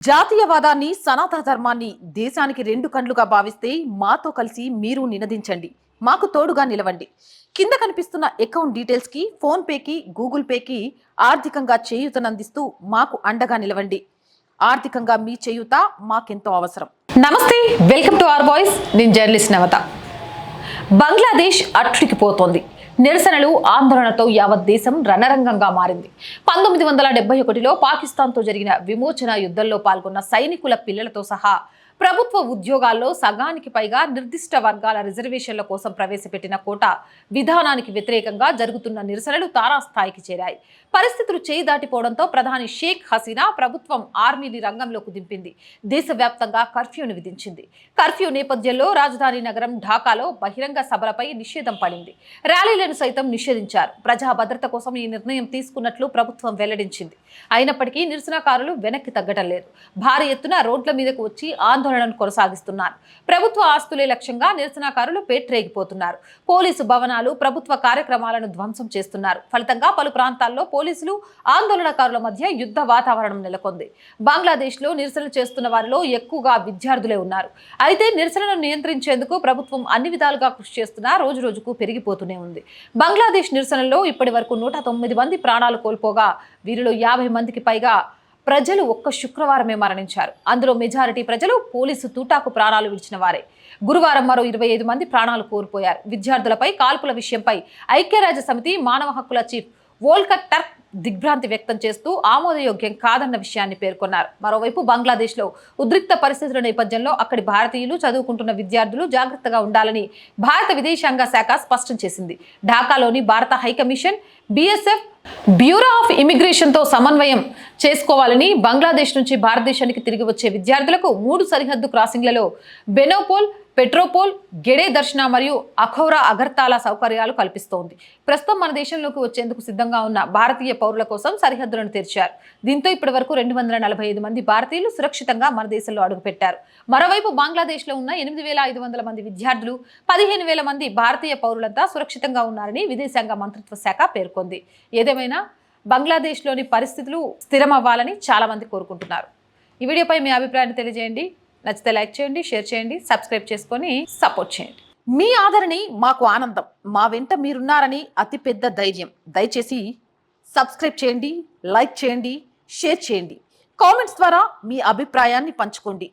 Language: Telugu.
జాతీయవాదాన్ని సనాతన ధర్మాన్ని దేశానికి రెండు కండ్లుగా భావిస్తే మాతో కలిసి మీరు నినదించండి, మాకు తోడుగా నిలవండి. కింద కనిపిస్తున్న అకౌంట్ డీటెయిల్స్ కి, ఫోన్ పేకి, గూగుల్ పేకి ఆర్థికంగా చేయూతనందిస్తూ మాకు అండగా నిలవండి. ఆర్థికంగా మీ చేయూత మాకెంతో అవసరం. నమస్తే, వెల్కమ్ టు అవర్ వాయిస్. నేను జర్నలిస్ట్ నవత. బంగ్లాదేశ్ అట్టుడికిపోతోంది. నిరసనలు, ఆందోళనతో యావత్ దేశం రణరంగంగా మారింది. 1971లో పాకిస్తాన్తో జరిగిన విమోచన యుద్ధంలో పాల్గొన్న సైనికుల పిల్లలతో సహా ప్రభుత్వ ఉద్యోగాల్లో సగానికి పైగా నిర్దిష్ట వర్గాల రిజర్వేషన్ల కోసం ప్రవేశపెట్టిన కోటా విధానానికి వ్యతిరేకంగా జరుగుతున్న నిరసనలు తారాస్థాయికి చేరాయి. పరిస్థితులు చేయి దాటిపోవడంతో ప్రధాని షేక్ హసీనా ప్రభుత్వం ఆర్మీని రంగంలోకి దింపింది. దేశవ్యాప్తంగా కర్ఫ్యూను విధించింది. కర్ఫ్యూ నేపథ్యంలో రాజధాని నగరం ఢాకాలో బహిరంగ సభలపై నిషేధం పడింది. ర్యాలీలను సైతం నిషేధించారు. ప్రజా భద్రత కోసం ఈ నిర్ణయం తీసుకున్నట్లు ప్రభుత్వం వెల్లడించింది. అయినప్పటికీ నిరసనకారులు వెనక్కి తగ్గడం లేదు. భారీ ఎత్తున రోడ్ల మీదకు వచ్చి ఆందోళనను కొనసాగిస్తున్నారు. ప్రభుత్వ ఆస్తులే లక్ష్యంగా నిరసనకారులు పేట్రేగిపోతున్నారు. పోలీసు భవనాలు, ప్రభుత్వ కార్యక్రమాలను ధ్వంసం చేస్తున్నారు. ఫలితంగా పలు ప్రాంతాల్లో పోలీసులు, ఆందోళనకారుల మధ్య యుద్ధ వాతావరణం నెలకొంది. బంగ్లాదేశ్ లో నిరసనలు చేస్తున్న వారిలో ఎక్కువగా విద్యార్థులే ఉన్నారు. అయితే నిరసనలను నియంత్రించేందుకు ప్రభుత్వం అన్ని విధాలుగా కృషి చేస్తున్నా రోజు రోజుకు పెరిగిపోతూనే ఉంది. బంగ్లాదేశ్ నిరసనల్లో ఇప్పటి వరకు 109 మంది ప్రాణాలు కోల్పోగా వీరిలో 50 మందికి పైగా ప్రజలు ఒక్క శుక్రవారమే మరణించారు. అందులో మెజారిటీ ప్రజలు పోలీసు తూటాకు ప్రాణాలు విడిచిన వారే. గురువారం మరో 25 మంది ప్రాణాలు కోల్పోయారు. విద్యార్థులపై కాల్పుల విషయంపై ఐక్యరాజ్య సమితి మానవ హక్కుల చీఫ్ వోల్కర్ టర్క్ దిగ్భ్రాంతి వ్యక్తం చేస్తూ ఆమోదయోగ్యం కాదన్న విషయాన్ని పేర్కొన్నారు. మరోవైపు బంగ్లాదేశ్లో ఉద్రిక్త పరిస్థితుల నేపథ్యంలో అక్కడి భారతీయులు, చదువుకుంటున్న విద్యార్థులు జాగ్రత్తగా ఉండాలని భారత విదేశాంగ శాఖ స్పష్టం చేసింది. ఢాకాలోని భారత high commission, BSF, bureau of immigration తో సమన్వయం చేసుకోవాలని, బంగ్లాదేశ్ నుంచి భారతదేశానికి తిరిగి వచ్చే విద్యార్థులకు 3 సరిహద్దు క్రాసింగ్లలో బెనోపోల్, పెట్రోపోల్, గెడే దర్శన మరియు అఖౌరా, అగర్తాలా సౌకర్యాలు కల్పిస్తోంది. ప్రస్తుతం మన దేశంలోకి వచ్చేందుకు సిద్ధంగా ఉన్న భారతీయ పౌరుల కోసం సరిహద్దులను తెరిచారు. దీంతో ఇప్పటి వరకు 245 మంది భారతీయులు సురక్షితంగా మన దేశంలో అడుగుపెట్టారు. మరోవైపు బంగ్లాదేశ్ లో ఉన్న 8,500 మంది విద్యార్థులు, 15,000 మంది భారతీయ పౌరులంతా సురక్షితంగా ఉన్నారని విదేశాంగ మంత్రిత్వ శాఖ పేర్కొంది. ఏదేమైనా బంగ్లాదేశ్లోని పరిస్థితులు స్థిరమవ్వాలని చాలా మంది కోరుకుంటున్నారు. ఈ వీడియోపై మీ అభిప్రాయాన్ని తెలియజేయండి. నచ్చితే లైక్ చేయండి, షేర్ చేయండి, సబ్స్క్రైబ్ చేసుకొని సపోర్ట్ చేయండి. మీ ఆదరణి మాకు ఆనందం. మా వెంట మీరున్నారని అతిపెద్ద ధైర్యం. దయచేసి సబ్స్క్రైబ్ చేయండి, లైక్ చేయండి, షేర్ చేయండి. కామెంట్స్ ద్వారా మీ అభిప్రాయాన్ని పంచుకోండి.